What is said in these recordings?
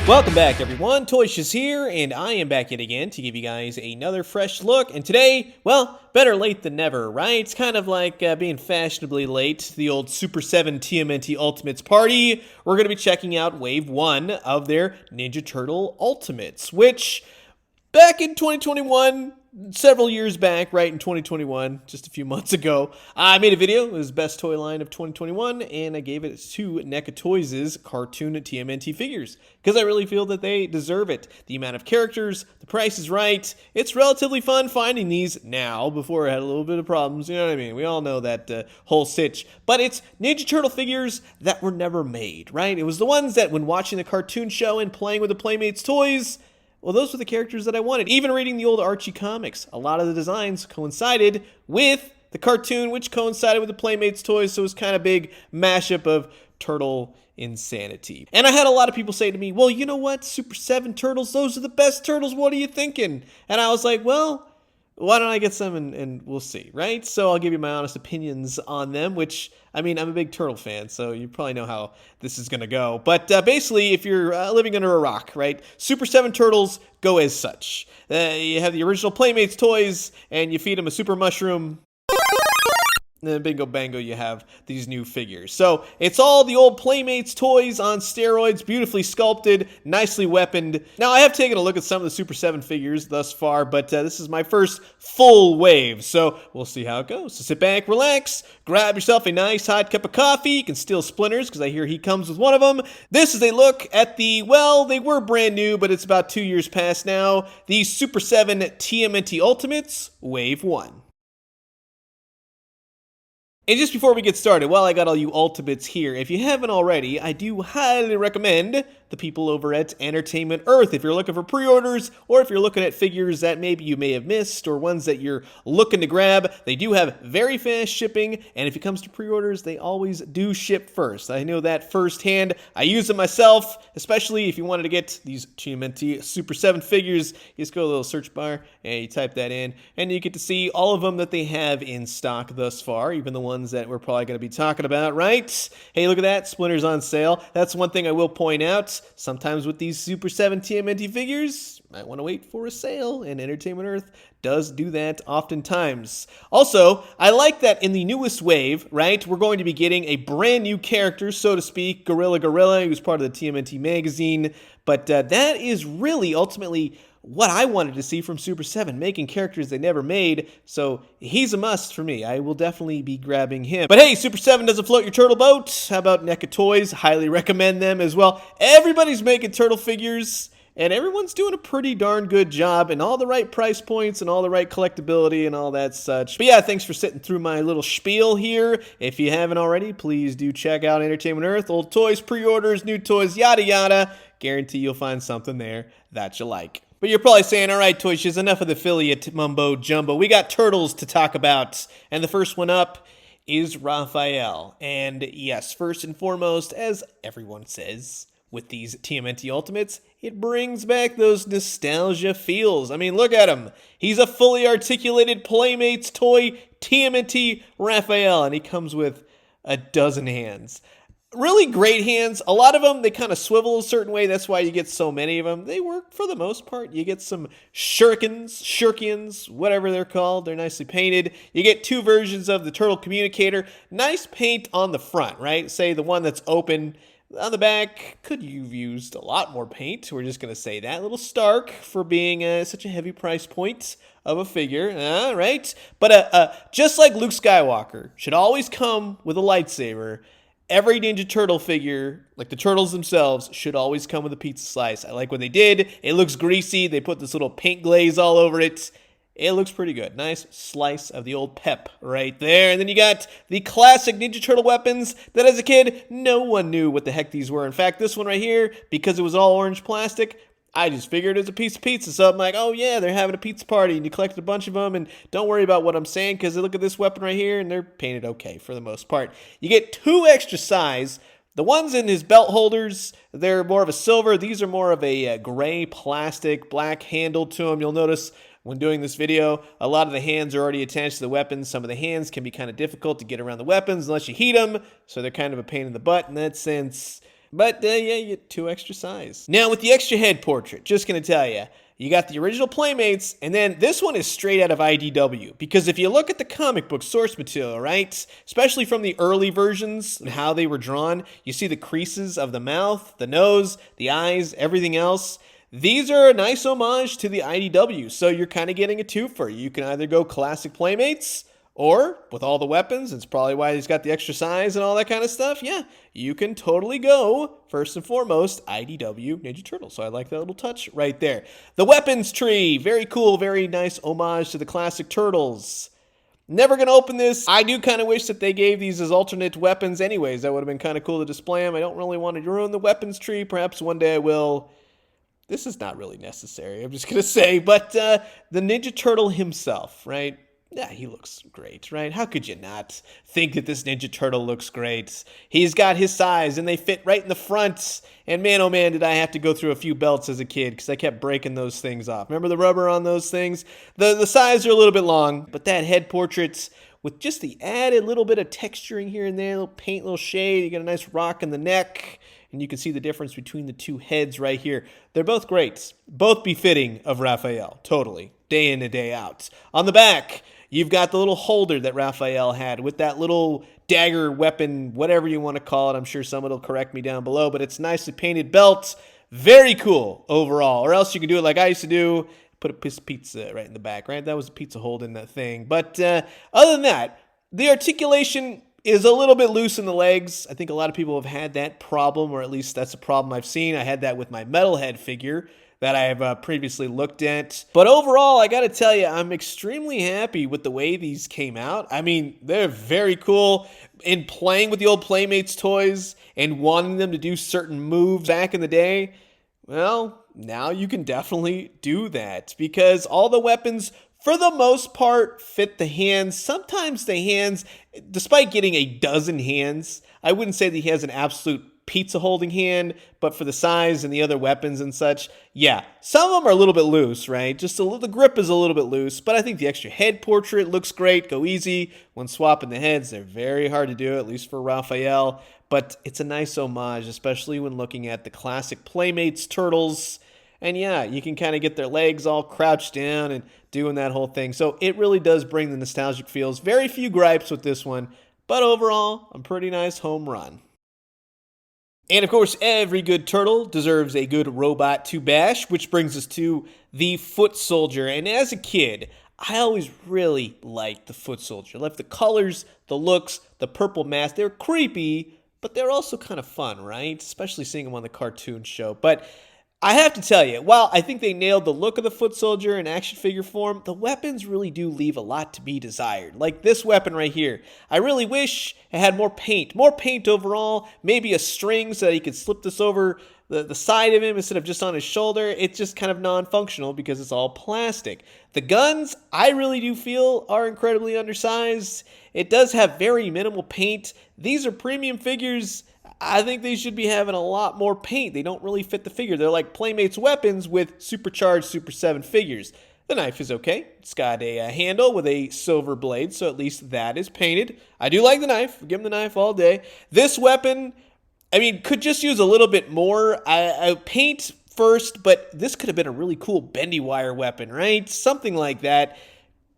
Welcome back, everyone. Toyshiz here, and I am back yet again to give you guys another fresh look. And today, well, better late than never, right? It's kind of like being fashionably late. The old Super 7 TMNT Ultimates party. We're going to be checking out Wave 1 of their Ninja Turtle Ultimates, which back in 2021, several years back, right in 2021, just a few months ago, I made a video. It was best toy line of 2021, and I gave it to NECA Toys' cartoon TMNT figures because I really feel that they deserve it. The amount of characters, the price is right. It's relatively fun finding these now. Before I had a little bit of problems, you know what I mean? We all know that whole sitch. But it's Ninja Turtle figures that were never made, right? It was the ones that when watching the cartoon show and playing with the Playmates toys, well, those were the characters that I wanted. Even reading the old Archie comics, a lot of the designs coincided with the cartoon, which coincided with the Playmates toys, so it was kind of big mashup of turtle insanity. And I had a lot of people say to me, well, you know what, Super 7 turtles, those are the best turtles, what are you thinking? And I was like, well, why don't I get some and we'll see, right? So I'll give you my honest opinions on them, which, I mean, I'm a big turtle fan, so you probably know how this is going to go. But basically, if you're living under a rock, right, Super 7 turtles go as such. You have the original Playmates toys, and you feed them a super mushroom. And then bingo bango, you have these new figures. So it's all the old Playmates toys on steroids, beautifully sculpted, nicely weaponed. Now, I have taken a look at some of the Super 7 figures thus far, but this is my first full wave, so we'll see how it goes. So sit back, relax, grab yourself a nice hot cup of coffee. You can steal Splinters, because I hear he comes with one of them. This is a look at the, well, they were brand new, but it's about 2 years past now, the Super 7 TMNT Ultimates, Wave 1. And just before we get started, while I got all you Ultimates here, if you haven't already, I do highly recommend the people over at Entertainment Earth. If you're looking for pre-orders, or if you're looking at figures that maybe you may have missed, or ones that you're looking to grab, they do have very fast shipping, and if it comes to pre-orders, they always do ship first. I know that firsthand. I use them myself, especially if you wanted to get these TMNT Super 7 figures. You just go to the little search bar, and you type that in, and you get to see all of them that they have in stock thus far, even the ones that we're probably going to be talking about, right? Hey, look at that. Splinter's on sale. That's one thing I will point out. Sometimes with these Super 7 TMNT figures, I want to wait for a sale, and Entertainment Earth does do that oftentimes. Also, I like that in the newest wave, right, we're going to be getting a brand new character, so to speak, Gorilla, who's part of the TMNT magazine, but that is really ultimately what I wanted to see from Super 7, making characters they never made, so he's a must for me. I will definitely be grabbing him. But hey, Super 7 doesn't float your turtle boat. How about NECA Toys? Highly recommend them as well. Everybody's making turtle figures, and everyone's doing a pretty darn good job, and all the right price points, and all the right collectability, and all that such. But yeah, thanks for sitting through my little spiel here. If you haven't already, please do check out Entertainment Earth. Old toys, pre-orders, new toys, yada yada. Guarantee you'll find something there that you like. But you're probably saying, all right, Toyshiz, enough of the affiliate mumbo jumbo. We got turtles to talk about. And the first one up is Raphael. And yes, first and foremost, as everyone says, with these TMNT Ultimates, it brings back those nostalgia feels. I mean, look at him. He's a fully articulated Playmates toy TMNT Raphael, and he comes with a dozen hands. Really great hands. A lot of them, they kind of swivel a certain way. That's why you get so many of them. They work for the most part. You get some shurikens, whatever they're called. They're nicely painted. You get two versions of the turtle communicator. Nice paint on the front, right? Say the one that's open. On the back, could you've used a lot more paint. We're just going to say that. A little stark for being such a heavy price point of a figure, right? But just like Luke Skywalker should always come with a lightsaber, every Ninja Turtle figure, like the turtles themselves, should always come with a pizza slice. I like what they did. It looks greasy. They put this little paint glaze all over it. It looks pretty good. Nice slice of the old pep right there. And then you got the classic Ninja Turtle weapons that as a kid, no one knew what the heck these were. In fact, this one right here, because it was all orange plastic, I just figured it was a piece of pizza. So I'm like, oh yeah, they're having a pizza party, and you collected a bunch of them, and don't worry about what I'm saying, because look at this weapon right here, and they're painted okay for the most part. You get two extra size. The ones in his belt holders, they're more of a silver. These are more of a gray plastic, black handle to them. You'll notice when doing this video, a lot of the hands are already attached to the weapons. Some of the hands can be kind of difficult to get around the weapons unless you heat them, so they're kind of a pain in the butt in that sense. But yeah, you get 2 extra size. Now with the extra head portrait, just gonna tell you, you got the original Playmates, and then this one is straight out of IDW. Because if you look at the comic book source material, right, especially from the early versions and how they were drawn, you see the creases of the mouth, the nose, the eyes, everything else. These are a nice homage to the IDW, so you're kind of getting a twofer. You can either go classic Playmates, or with all the weapons, it's probably why he's got the extra size and all that kind of stuff. Yeah, you can totally go, first and foremost, IDW Ninja Turtles. So I like that little touch right there. The weapons tree, very cool, very nice homage to the classic Turtles. Never gonna open this. I do kind of wish that they gave these as alternate weapons anyways. That would have been kind of cool to display them. I don't really want to ruin the weapons tree. Perhaps one day I will. This is not really necessary, I'm just gonna say. But the Ninja Turtle himself, right? Yeah, he looks great, right? How could you not think that this Ninja Turtle looks great? He's got his size, and they fit right in the front. And man, oh man, did I have to go through a few belts as a kid because I kept breaking those things off. Remember the rubber on those things? The sides are a little bit long, but that head portrait with just the added little bit of texturing here and there, little paint, little shade. You got a nice rock in the neck. And you can see the difference between the two heads right here. They're both great. Both befitting of Raphael, totally. Day in and day out. On the back, you've got the little holder that Raphael had with that little dagger weapon, whatever you want to call it. I'm sure someone will correct me down below, but it's nicely painted belt. Very cool overall. Or else you can do it like I used to do, put a piece of pizza right in the back, right? That was a pizza hold in that thing. But other than that, the articulation is a little bit loose in the legs. I think a lot of people have had that problem, or at least that's a problem I've seen. I had that with my Metalhead figure that I have previously looked at. But overall, I gotta tell you, I'm extremely happy with the way these came out. I mean, they're very cool. In playing with the old Playmates toys and wanting them to do certain moves back in the day, well, now you can definitely do that because all the weapons, for the most part, fit the hands. Sometimes the hands, despite getting a dozen hands, I wouldn't say that he has an absolute pizza holding hand, but for the size and the other weapons and such, yeah, some of them are a little bit loose, right? Just the grip is a little bit loose, but I think the extra head portrait looks great. Go easy when swapping the heads. They're very hard to do, at least for Raphael, but it's a nice homage, especially when looking at the classic Playmates Turtles. And yeah, you can kind of get their legs all crouched down and doing that whole thing. So it really does bring the nostalgic feels. Very few gripes with this one, but overall, a pretty nice home run. And of course, every good turtle deserves a good robot to bash, which brings us to the Foot Soldier. And as a kid, I always really liked the Foot Soldier. I loved the colors, the looks, the purple mask. They're creepy, but they're also kind of fun, right? Especially seeing them on the cartoon show. But I have to tell you, while I think they nailed the look of the Foot Soldier in action figure form, the weapons really do leave a lot to be desired. Like this weapon right here. I really wish it had more paint overall, maybe a string so that he could slip this over the side of him instead of just on his shoulder. It's just kind of non-functional because it's all plastic. The guns, I really do feel, are incredibly undersized. It does have very minimal paint. These are premium figures. I think they should be having a lot more paint. They don't really fit the figure. They're like Playmates weapons with supercharged Super 7 figures. The knife is okay. It's got a handle with a silver blade, so at least that is painted. I do like the knife. Give him the knife all day. This weapon, I mean, could just use a little bit more paint first, but this could have been a really cool bendy wire weapon, right? Something like that.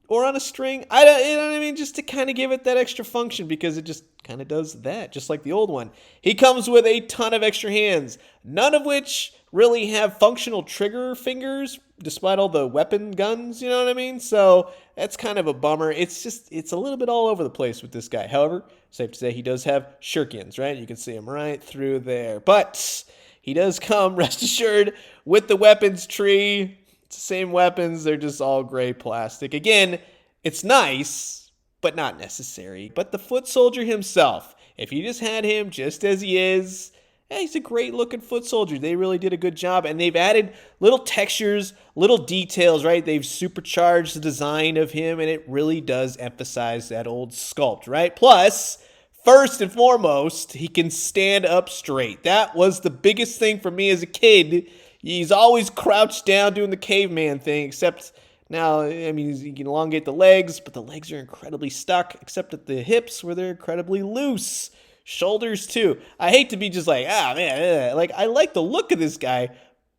Or on a string. I don't, you know what I mean? Just to kind of give it that extra function because it just kind of does that, just like the old one. He comes with a ton of extra hands, none of which really have functional trigger fingers, despite all the weapon guns, you know what I mean? So that's kind of a bummer. It's a little bit all over the place with this guy. However, safe to say he does have shurikens, right? You can see him right through there. But he does come, rest assured, with the weapons tree. Same weapons, they're just all gray plastic. Again, it's nice, but not necessary. But the Foot Soldier himself, if you just had him just as he is, he's a great looking Foot Soldier. They really did a good job, and they've added little textures, little details, right? They've supercharged the design of him, and it really does emphasize that old sculpt, right? Plus, first and foremost, he can stand up straight. That was the biggest thing for me as a kid. He's always crouched down doing the caveman thing, except now, I mean, he can elongate the legs, but the legs are incredibly stuck, except at the hips where they're incredibly loose. Shoulders too. I hate to be just like, ah man, like I like the look of this guy,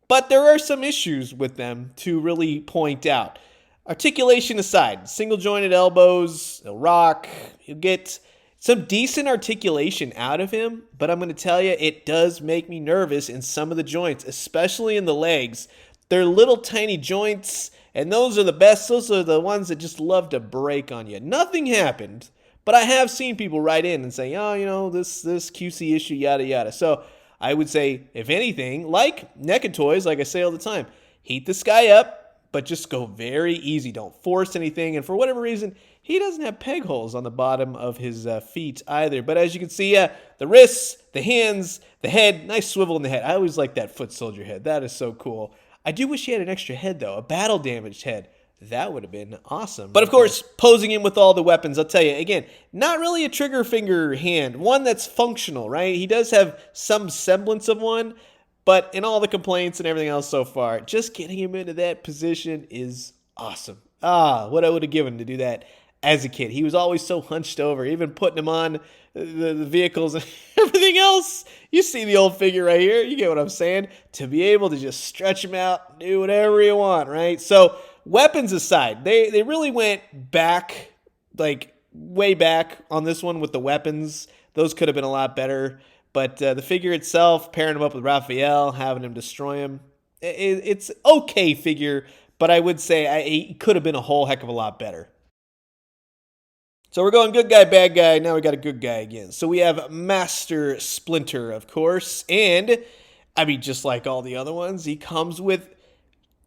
but there are some issues with them to really point out. Articulation aside, single jointed elbows, he'll rock, you'll get some decent articulation out of him, but I'm going to tell you, it does make me nervous in some of the joints, especially in the legs. They're little tiny joints, and those are the best. Those are the ones that just love to break on you. Nothing happened, but I have seen people write in and say, oh, you know, this QC issue, yada, yada. So I would say, if anything, like NECA toys, like I say all the time, heat this guy up, but just go very easy. Don't force anything. And for whatever reason, he doesn't have peg holes on the bottom of his feet either. But as you can see, the wrists, the hands, the head, nice swivel in the head. I always like that foot soldier head. That is so cool. I do wish he had an extra head, though, a battle-damaged head. That would have been awesome. But of course, posing him with all the weapons, I'll tell you, again, not really a trigger finger hand. One that's functional, right? He does have some semblance of one, but in all the complaints and everything else so far, just getting him into that position is awesome. Ah, what I would have given to do that as a kid. He was always so hunched over, even putting him on the vehicles and everything else. You see the old figure right here. You get what I'm saying? To be able to just stretch him out, do whatever you want, right? So weapons aside, they really went back, like way back on this one with the weapons. Those could have been a lot better. But the figure itself, pairing him up with Raphael, having him destroy him, it's okay figure, but I would say it could have been a whole heck of a lot better. So we're going good guy, bad guy. Now we got a good guy again. So we have Master Splinter, of course. And, I mean, just like all the other ones, he comes with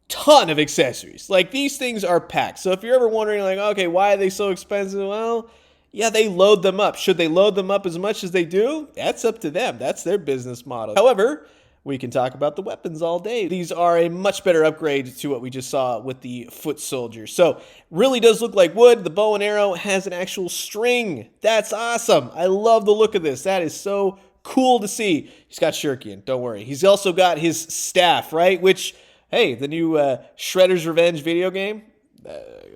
ton of accessories. Like, these things are packed. So if you're ever wondering, like, okay, why are they so expensive? Well, yeah, they load them up. Should they load them up as much as they do? That's up to them. That's their business model. However, we can talk about the weapons all day. These are a much better upgrade to what we just saw with the foot soldier. So, really does look like wood. The bow and arrow has an actual string. That's awesome. I love the look of this. That is so cool to see. He's got shuriken, don't worry. He's also got his staff, right? Which, hey, the new Shredder's Revenge video game,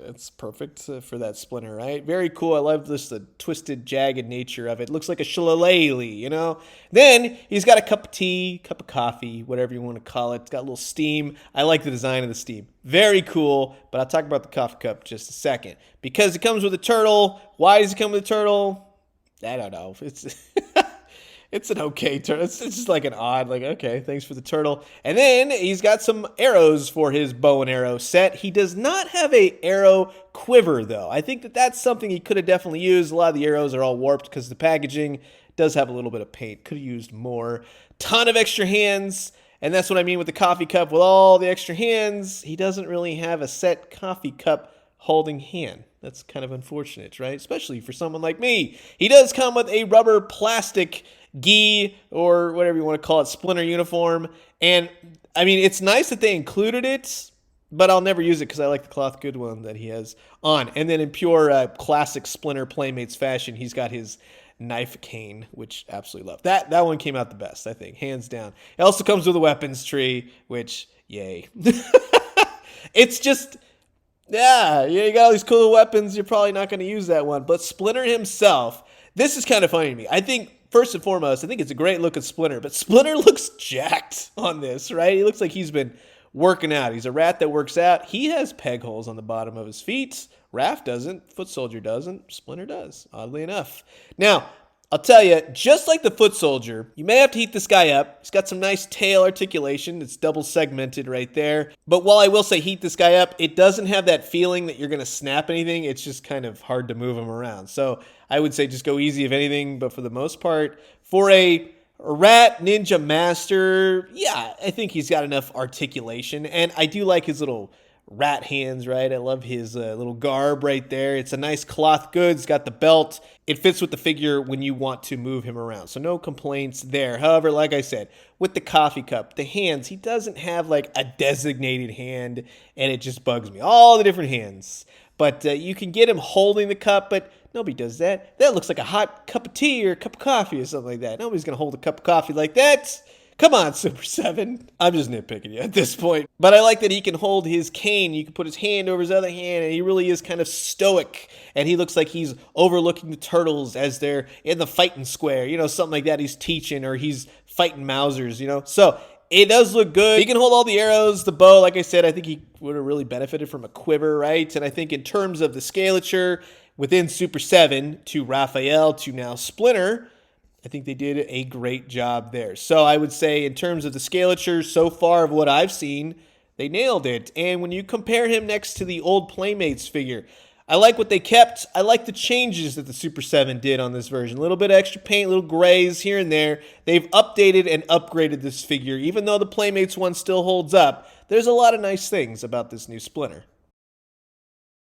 that's perfect for that Splinter, right? Very cool. I love this, the twisted, jagged nature of it. Looks like a shillelagh, you know? Then he's got a cup of tea, cup of coffee, whatever you want to call it. It's got a little steam. I like the design of the steam. Very cool, but I'll talk about the coffee cup in just a second. Because it comes with a turtle. Why does it come with a turtle? I don't know. It's an okay turtle. It's just like an odd, like, okay, thanks for the turtle. And then he's got some arrows for his bow and arrow set. He does not have a arrow quiver, though. I think that that's something he could have definitely used. A lot of the arrows are all warped because the packaging does have a little bit of paint. Could have used more. Ton of extra hands. And that's what I mean with the coffee cup. With all the extra hands, he doesn't really have a set coffee cup holding hand. That's kind of unfortunate, right? Especially for someone like me. He does come with a rubber plastic gi, or whatever you want to call it, Splinter uniform. And, I mean, it's nice that they included it, but I'll never use it because I like the cloth good one that he has on. And then in pure classic Splinter Playmates fashion, he's got his knife cane, which I absolutely love. That one came out the best, I think, hands down. It also comes with a weapons tree, which, yay. It's just... Yeah, you got all these cool weapons. You're probably not going to use that one. But Splinter himself, this is kind of funny to me. I think, first and foremost, I think it's a great look at Splinter. But Splinter looks jacked on this, right? He looks like he's been working out. He's a rat that works out. He has peg holes on the bottom of his feet. Raph doesn't. Foot Soldier doesn't. Splinter does, oddly enough. Now, I'll tell you, just like the foot soldier, you may have to heat this guy up. He's got some nice tail articulation. It's double segmented right there. But while I will say heat this guy up, it doesn't have that feeling that you're going to snap anything. It's just kind of hard to move him around. So I would say just go easy if anything. But for the most part, for a rat ninja master, yeah, I think he's got enough articulation. And I do like his little rat hands, right? I love his little garb right there. It's a nice cloth goods. It's got the belt. It fits with the figure when you want to move him around. So no complaints there. However, like I said, with the coffee cup, the hands, he doesn't have like a designated hand, and it just bugs me. All the different hands. But you can get him holding the cup, but nobody does that. That looks like a hot cup of tea or a cup of coffee or something like that. Nobody's going to hold a cup of coffee like that. Come on, Super 7. I'm just nitpicking you at this point. But I like that he can hold his cane. You can put his hand over his other hand, and he really is kind of stoic. And he looks like he's overlooking the turtles as they're in the fighting square. You know, something like that he's teaching, or he's fighting Mousers, you know? So it does look good. He can hold all the arrows, the bow. Like I said, I think he would have really benefited from a quiver, right? And I think in terms of the scalature within Super 7 to Raphael to now Splinter, I think they did a great job there. So I would say in terms of the scalature so far of what I've seen, they nailed it. And when you compare him next to the old Playmates figure, I like what they kept. I like the changes that the Super 7 did on this version. A little bit of extra paint, little grays here and there. They've updated and upgraded this figure. Even though the Playmates one still holds up, there's a lot of nice things about this new Splinter.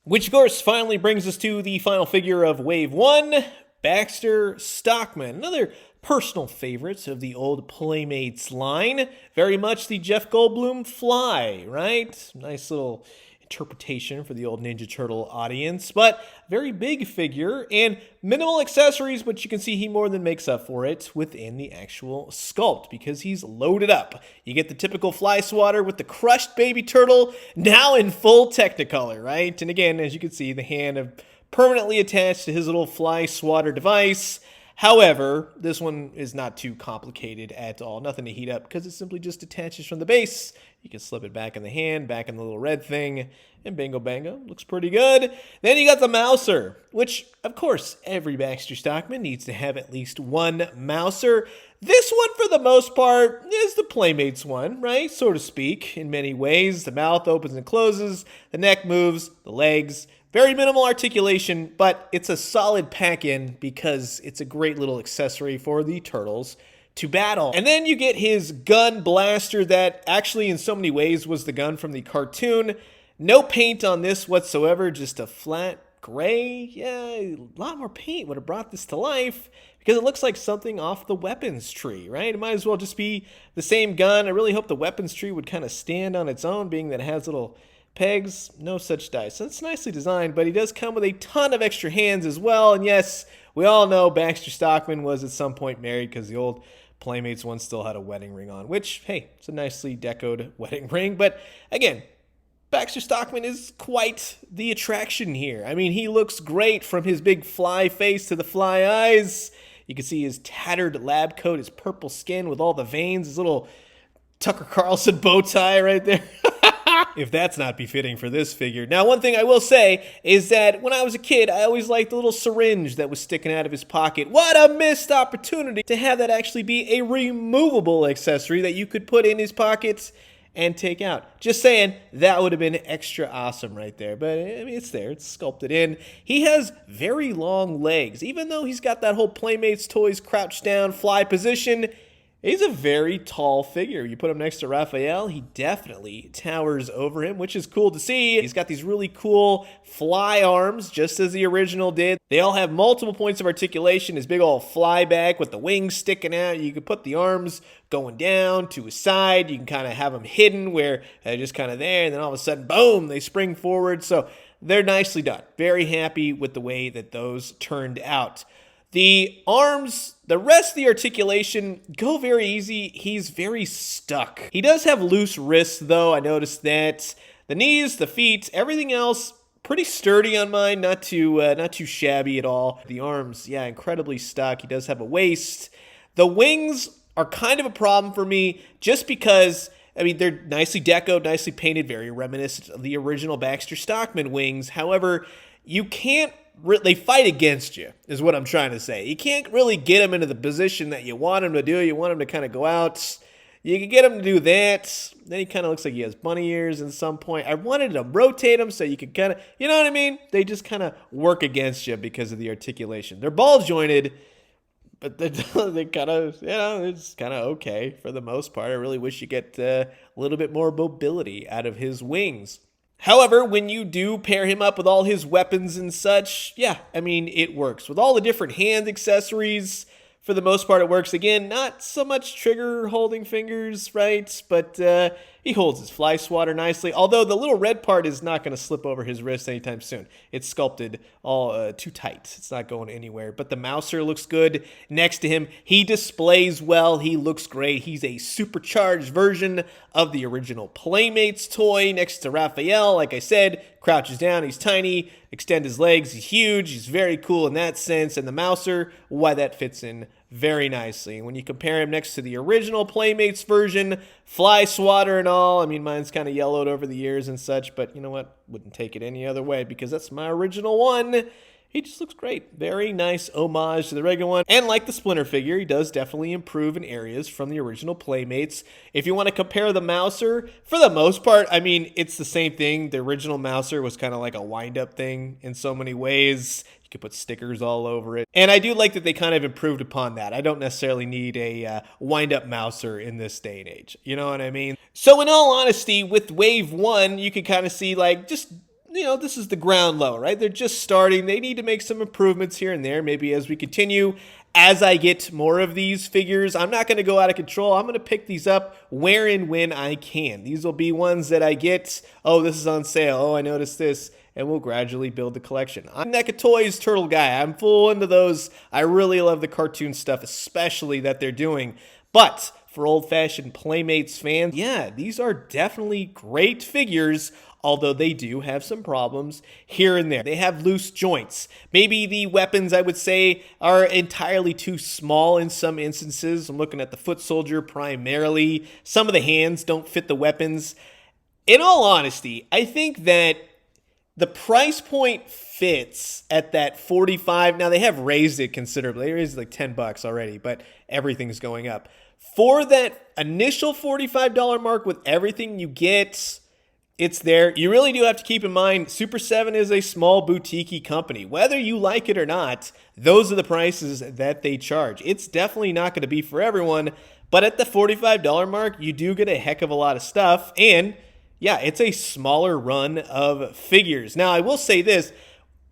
Which, of course, finally brings us to the final figure of Wave 1, Baxter Stockman. Another personal favorite of the old Playmates line. Very much the Jeff Goldblum fly, right? Nice little interpretation for the old Ninja Turtle audience, but very big figure and minimal accessories, but you can see he more than makes up for it within the actual sculpt because he's loaded up. You get the typical fly swatter with the crushed baby turtle, now in full Technicolor, right? And again, as you can see, the hand permanently attached to his little fly swatter device. However, this one is not too complicated at all. Nothing to heat up because it simply just detaches from the base. You can slip it back in the hand, back in the little red thing, and bingo bango. Looks pretty good. Then you got the Mouser, which, of course, every Baxter Stockman needs to have at least one Mouser. This one, for the most part, is the Playmates one, right? So to speak, in many ways. The mouth opens and closes, the neck moves, the legs. Very minimal articulation, but it's a solid pack-in because it's a great little accessory for the turtles to battle. And then you get his gun blaster that actually in so many ways was the gun from the cartoon. No paint on this whatsoever, just a flat gray. Yeah, a lot more paint would have brought this to life because it looks like something off the weapons tree, right? It might as well just be the same gun. I really hope the weapons tree would kind of stand on its own, being that it has little pegs, no such dice. So it's nicely designed, but he does come with a ton of extra hands as well. And yes, we all know Baxter Stockman was at some point married because the old Playmates one still had a wedding ring on, which, hey, it's a nicely decoed wedding ring. But again, Baxter Stockman is quite the attraction here. I mean, he looks great from his big fly face to the fly eyes. You can see his tattered lab coat, his purple skin with all the veins, his little Tucker Carlson bow tie right there. If that's not befitting for this figure. Now, one thing I will say is that when I was a kid, I always liked the little syringe that was sticking out of his pocket. What a missed opportunity to have that actually be a removable accessory that you could put in his pockets and take out. Just saying, that would have been extra awesome right there. But, I mean, it's there. It's sculpted in. He has very long legs. Even though he's got that whole Playmates toys crouch down fly position, he's a very tall figure. You put him next to Raphael, he definitely towers over him, which is cool to see. He's got these really cool fly arms, just as the original did. They all have multiple points of articulation. His big old fly back with the wings sticking out. You can put the arms going down to his side. You can kind of have them hidden where they're just kind of there, and then all of a sudden, boom, they spring forward. So they're nicely done. Very happy with the way that those turned out. The arms, the rest of the articulation go very easy. He's very stuck. He does have loose wrists, though. I noticed that. The knees, the feet, everything else, pretty sturdy on mine. Not too shabby at all. The arms, yeah, incredibly stuck. He does have a waist. The wings are kind of a problem for me just because, I mean, they're nicely decoed, nicely painted, very reminiscent of the original Baxter Stockman wings. However, you can't they fight against you, is what I'm trying to say. You can't really get him into the position that you want him to do. You want him to kind of go out. You can get him to do that. Then he kind of looks like he has bunny ears at some point. I wanted to rotate him so you could kind of, you know what I mean? They just kind of work against you because of the articulation. They're ball jointed, but they kind of, you know, it's kind of okay for the most part. I really wish you get a little bit more mobility out of his wings. However, when you do pair him up with all his weapons and such, yeah, I mean, it works. With all the different hand accessories, For the most part, it works. Again, not so much trigger holding fingers, right? But he holds his fly swatter nicely. Although the little red part is not going to slip over his wrist anytime soon. It's sculpted all too tight. It's not going anywhere. But the mouser looks good next to him. He displays well. He looks great. He's a supercharged version of the original Playmates toy next to Raphael. Like I said, crouches down. He's tiny. Extend his legs. He's huge. He's very cool in that sense. And the mouser, why that fits in very nicely. When you compare him next to the original Playmates version, fly swatter and all, I mean, mine's kind of yellowed over the years and such, but you know what? Wouldn't take it any other way because that's my original one. He just looks great. Very nice homage to the regular one. And like the Splinter figure, he does definitely improve in areas from the original Playmates. If you want to compare the mouser, for the most part, I mean, it's the same thing. The original mouser was kind of like a wind-up thing in so many ways. You could put stickers all over it. And I do like that they kind of improved upon that. I don't necessarily need a wind-up mouser in this day and age. You know what I mean? So in all honesty, with Wave 1, you can kind of see like just... you know, this is the ground level, right? They're just starting. They need to make some improvements here and there, maybe as we continue. As I get more of these figures, I'm not going to go out of control. I'm going to pick these up where and when I can. These will be ones that I get, oh, this is on sale. Oh, I noticed this. And we'll gradually build the collection. I'm NECA Toys Turtle guy. I'm full into those. I really love the cartoon stuff, especially that they're doing. But for old-fashioned Playmates fans, yeah, these are definitely great figures, although they do have some problems here and there. They have loose joints. Maybe the weapons, I would say, are entirely too small in some instances. I'm looking at the foot soldier primarily. Some of the hands don't fit the weapons. In all honesty, I think that the price point fits at that 45. Now, they have raised it considerably. They raised it like $10 already, but everything's going up. For that initial $45 mark with everything you get, it's there. You really do have to keep in mind, Super 7 is a small boutique company. Whether you like it or not, those are the prices that they charge. It's definitely not going to be for everyone, but at the $45 mark, you do get a heck of a lot of stuff. And yeah, it's a smaller run of figures. Now, I will say this,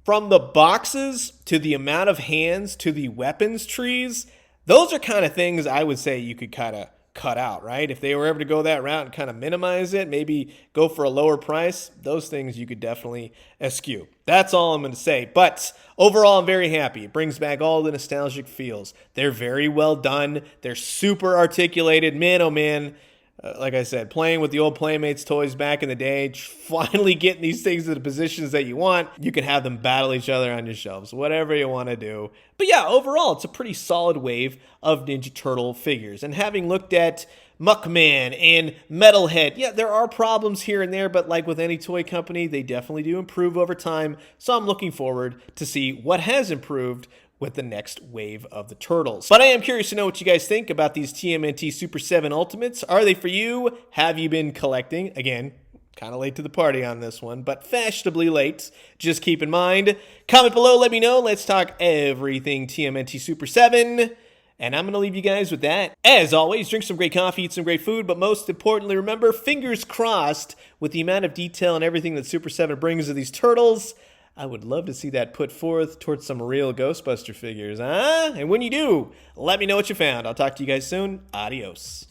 from the boxes to the amount of hands to the weapons trees, those are kind of things I would say you could kind of cut out, right? If they were ever to go that route and kind of minimize it, maybe go for a lower price, those things you could definitely eschew. That's all I'm going to say. But overall, I'm very happy. It brings back all the nostalgic feels. They're very well done. They're super articulated. Man, oh man. Like I said, playing with the old Playmates toys back in the day, finally getting these things to the positions that you want, you can have them battle each other on your shelves, whatever you want to do. But yeah, overall, it's a pretty solid wave of Ninja Turtle figures. And having looked at Muckman and Metalhead, yeah, there are problems here and there, but like with any toy company, they definitely do improve over time. So I'm looking forward to see what has improved with the next wave of the Turtles. But I am curious to know what you guys think about these TMNT Super 7 Ultimates. Are they for you? Have you been collecting? Again, kind of late to the party on this one, but fashionably late. Just keep in mind. Comment below, let me know. Let's talk everything TMNT Super 7. And I'm going to leave you guys with that. As always, drink some great coffee, eat some great food, but most importantly, remember, fingers crossed with the amount of detail and everything that Super 7 brings to these Turtles. I would love to see that put forth towards some real Ghostbuster figures, huh? And when you do, let me know what you found. I'll talk to you guys soon. Adios.